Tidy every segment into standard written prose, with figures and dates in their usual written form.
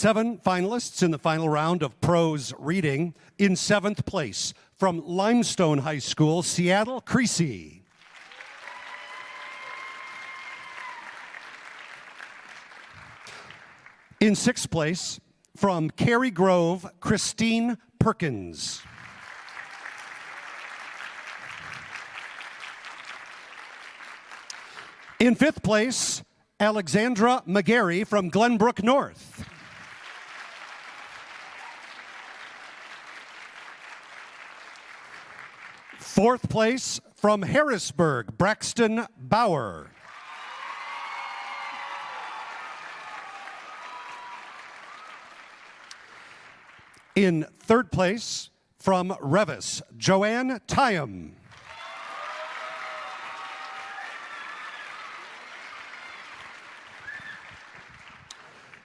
7 finalists in the final round of prose reading. In 7th place, from Limestone High School, Seattle, Creasy. In 6th place, from Cary Grove, Christine Perkins. In 5th place, Alexandra McGarry from Glenbrook North. Fourth place, from Harrisburg, Braxton Bauer. In 3rd place, from Revis, Joanne Tyam.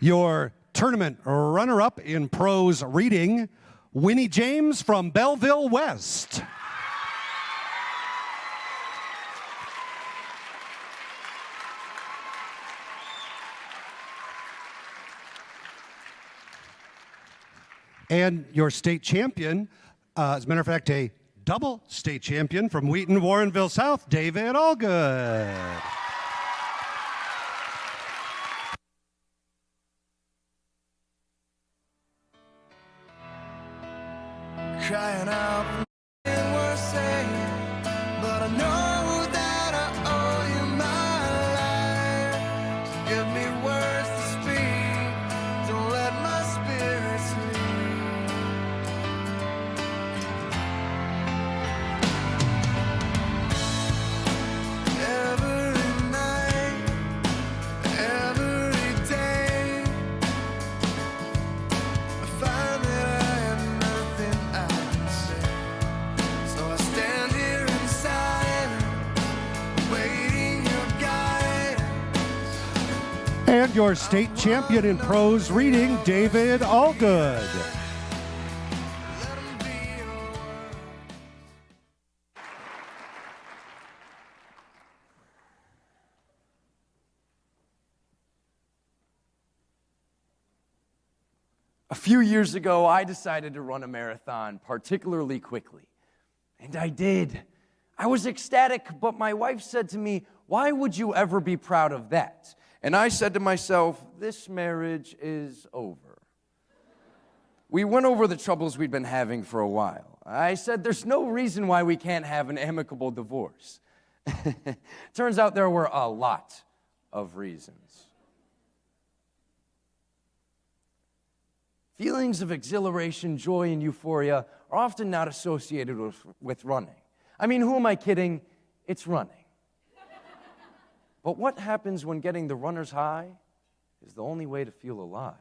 Your tournament runner-up in prose reading, Winnie James from Belleville West. And your state champion, as a matter of fact, a double state champion from Wheaton, Warrenville South, David Allgood. Crying out and we're saying, but I know that I owe you my life. So give me words to speak, don't let my spirit sleep. Every night, every day, I find that I have nothing I can say. So I stand here in silence, waiting your guidance. And your state champion in prose reading, David Allgood. Let 'em be your words. A few years ago, I decided to run a marathon particularly quickly. And I did. I was ecstatic, but my wife said to me, "Why would you ever be proud of that?" And I said to myself, "This marriage is over." We went over the troubles we'd been having for a while. I said, "There's no reason why we can't have an amicable divorce." Turns out there were a lot of reasons. Feelings of exhilaration, joy, and euphoria are often not associated with running. I mean, who am I kidding? It's running. But what happens when getting the runner's high is the only way to feel alive?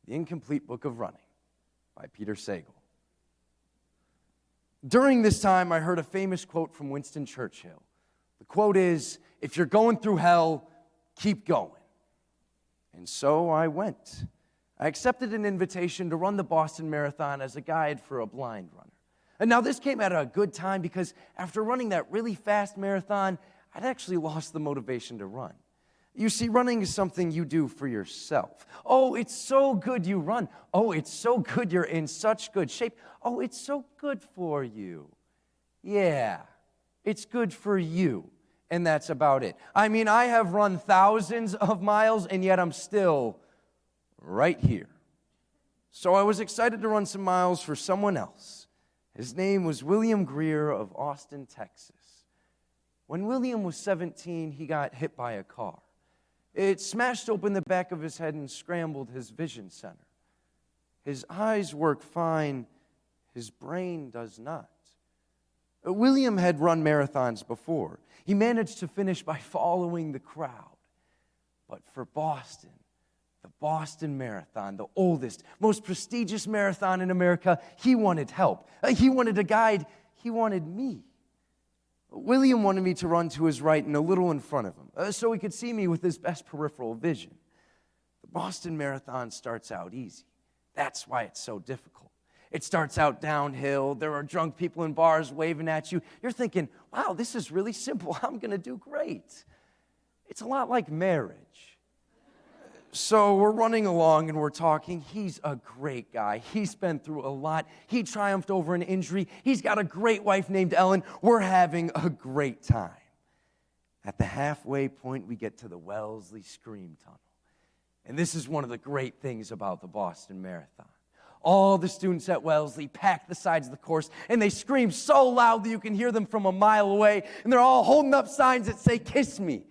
The Incomplete Book of Running by Peter Sagal. During this time, I heard a famous quote from Winston Churchill. The quote is, "If you're going through hell, keep going." And so I went. I accepted an invitation to run the Boston Marathon as a guide for a blind runner. And now this came at a good time because after running that really fast marathon, I'd actually lost the motivation to run. You see, running is something you do for yourself. Oh, it's so good you run. Oh, it's so good you're in such good shape. Oh, it's so good for you. Yeah, it's good for you. And that's about it. I mean, I have run thousands of miles, and yet I'm still right here. So I was excited to run some miles for someone else. His name was William Greer of Austin, Texas. When William was 17, he got hit by a car. It smashed open the back of his head and scrambled his vision center. His eyes work fine, his brain does not. William had run marathons before. He managed to finish by following the crowd. But for Boston, the Boston Marathon, the oldest, most prestigious marathon in America, he wanted help. He wanted a guide. He wanted me. William wanted me to run to his right and a little in front of him, so he could see me with his best peripheral vision. The Boston Marathon starts out easy. That's why it's so difficult. It starts out downhill. There are drunk people in bars waving at you. You're thinking, wow, this is really simple. I'm going to do great. It's a lot like marriage. So we're running along and we're talking. He's a great guy. He's been through a lot. He triumphed over an injury. He's got a great wife named Ellen. We're having a great time. At the halfway point, we get to the Wellesley Scream Tunnel. And this is one of the great things about the Boston Marathon. All the students at Wellesley pack the sides of the course, and they scream so loud that you can hear them from a mile away, and they're all holding up signs that say, "Kiss me.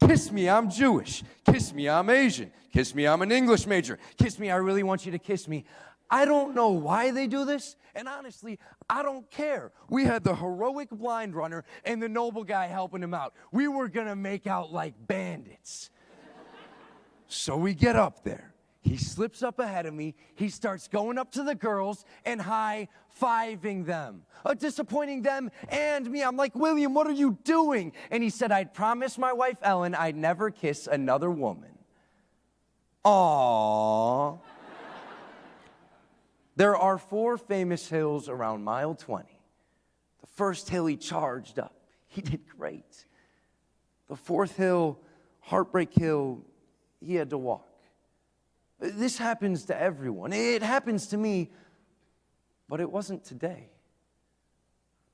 Kiss me, I'm Jewish. Kiss me, I'm Asian. Kiss me, I'm an English major. Kiss me, I really want you to kiss me." I don't know why they do this, and honestly, I don't care. We had the heroic blind runner and the noble guy helping him out. We were going to make out like bandits. So we get up there. He slips up ahead of me. He starts going up to the girls and high-fiving them, disappointing them and me. I'm like, "William, what are you doing?" And he said, "I'd promised my wife Ellen I'd never kiss another woman." Aww. There are 4 famous hills around mile 20. The first hill, he charged up. He did great. The 4th hill, Heartbreak Hill, he had to walk. This happens to everyone. It happens to me, but it wasn't today.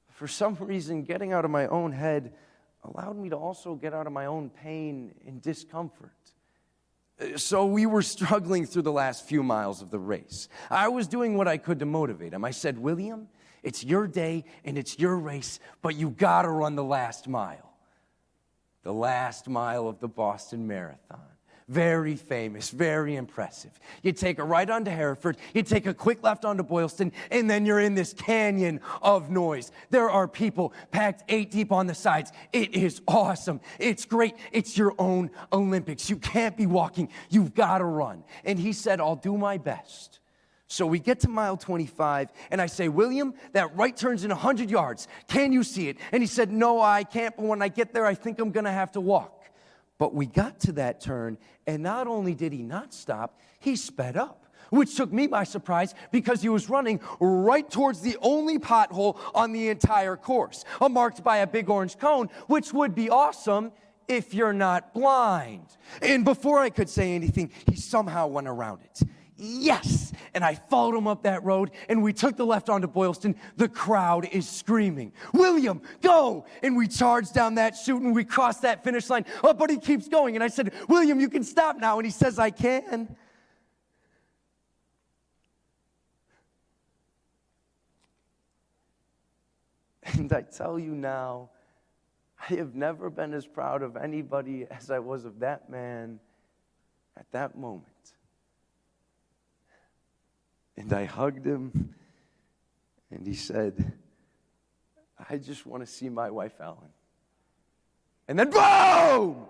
For some reason, getting out of my own head allowed me to also get out of my own pain and discomfort. So we were struggling through the last few miles of the race. I was doing what I could to motivate him. I said, "William, it's your day and it's your race, but you gotta run the last mile." The last mile of the Boston Marathon. Very famous, very impressive. You take a right onto Hereford, you take a quick left onto Boylston, and then you're in this canyon of noise. There are people packed 8 deep on the sides. It is awesome. It's great. It's your own Olympics. You can't be walking. You've got to run. And he said, "I'll do my best." So we get to mile 25, and I say, "William, that right turn's in 100 yards. Can you see it?" And he said, "No, I can't, but when I get there, I think I'm going to have to walk." But we got to that turn, and not only did he not stop, he sped up, which took me by surprise because he was running right towards the only pothole on the entire course, marked by a big orange cone, which would be awesome if you're not blind. And before I could say anything, he somehow went around it. Yes! And I followed him up that road, and we took the left onto Boylston. The crowd is screaming, "William, go!" And we charged down that chute, and we crossed that finish line. Oh, but he keeps going. And I said, "William, you can stop now." And he says, "I can." And I tell you now, I have never been as proud of anybody as I was of that man at that moment. And I hugged him, and he said, "I just want to see my wife, Ellen." And then, boom!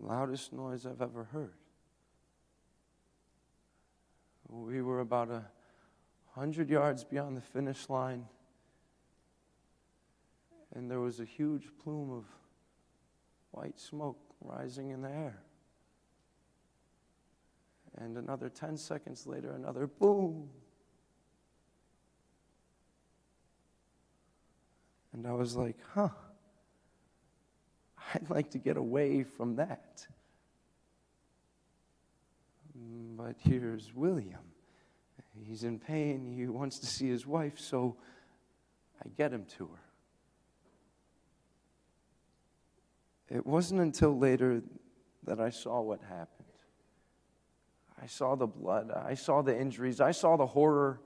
Loudest noise I've ever heard. We were about 100 yards beyond the finish line, and there was a huge plume of white smoke rising in the air. And another 10 seconds later, another boom. And I was like, I'd like to get away from that. But here's William. He's in pain. He wants to see his wife, so I get him to her. It wasn't until later that I saw what happened. I saw the blood. I saw the injuries. I saw the horror.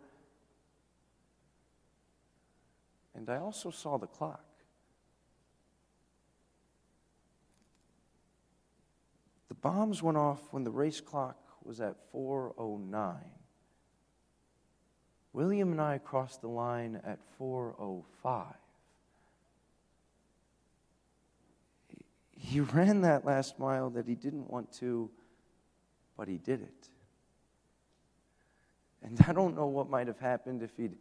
And I also saw the clock. The bombs went off when the race clock was at 4:09. William and I crossed the line at 4:05. He ran that last mile that he didn't want to, but he did it. And I don't know what might have happened if he'd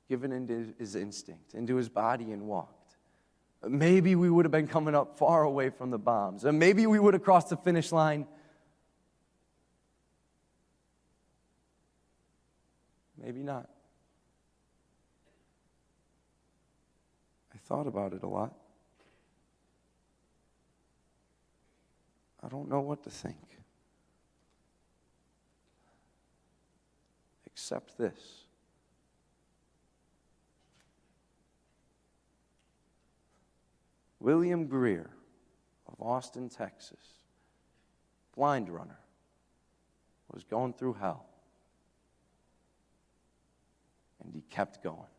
given into his instinct, into his body, and walked. maybe we would have been coming up far away from the bombs. And maybe we would have crossed the finish line. Maybe not. I thought about it a lot. I don't know what to think. Except this. William Greer of Austin, Texas, blind runner, was going through hell. And he kept going.